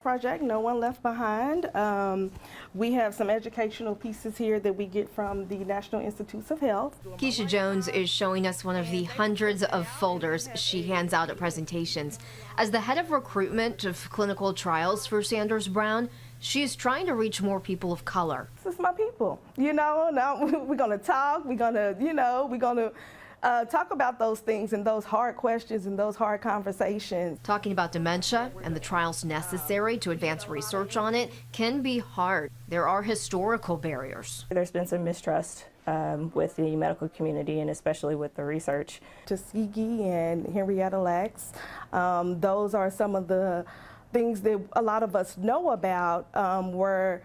Project No One Left Behind. We have some educational pieces here that we get from the National Institutes of Health. Keisha Jones is showing us one of the hundreds of folders she hands out at presentations. As the head of recruitment of clinical trials for Sanders Brown, she is trying to reach more people of color. This is my people, now we're gonna talk, we're gonna talk about those things and those hard questions and those hard conversations. Talking about dementia and the trials necessary to advance research on it can be hard. There are historical barriers. There's been some mistrust with the medical community and especially with the research. Tuskegee and Henrietta Lacks, those are some of the things that a lot of us know about where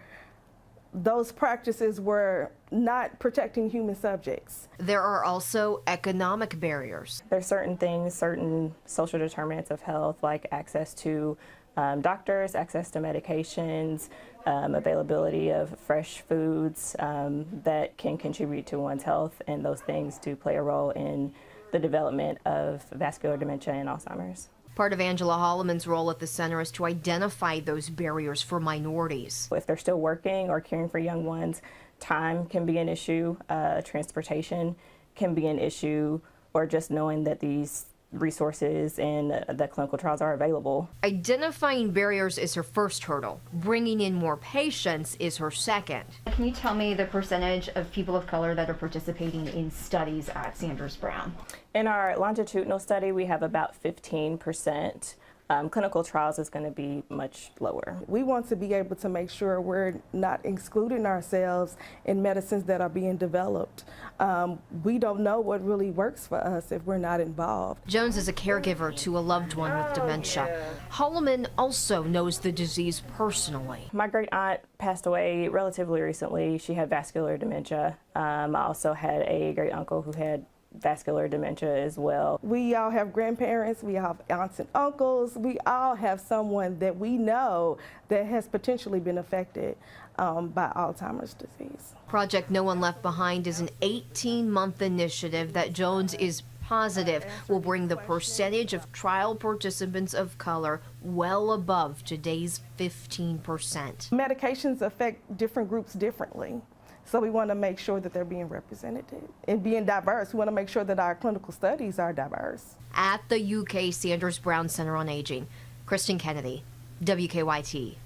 those practices were not protecting human subjects. There are also economic barriers. There's certain things, certain social determinants of health, like access to doctors, access to medications, availability of fresh foods that can contribute to one's health, and those things do play a role in the development of vascular dementia and Alzheimer's. Part of Angela Holloman's role at the center is to identify those barriers for minorities. If they're still working or caring for young ones, time can be an issue, transportation can be an issue, or just knowing that these resources and the clinical trials are available. Identifying barriers is her first hurdle. Bringing in more patients is her second. Can you tell me the percentage of people of color that are participating in studies at Sanders Brown? In our longitudinal study, we have about 15%. Clinical trials is going to be much lower. We want to be able to make sure we're not excluding ourselves in medicines that are being developed. We don't know what really works for us if we're not involved. Jones is a caregiver to a loved one with dementia. Holloman also knows the disease personally. My great aunt passed away relatively recently. She had vascular dementia. I also had a great uncle who had vascular dementia as well. We all have grandparents, we have aunts and uncles, we all have someone that we know that has potentially been affected by Alzheimer's disease. Project No One Left Behind is an 18-month initiative that Jones is positive will bring the percentage of trial participants of color well above today's 15%. Medications affect different groups differently. So we want to make sure that they're being represented and being diverse. We want to make sure that our clinical studies are diverse. At the UK Sanders Brown Center on Aging, Kristen Kennedy, WKYT.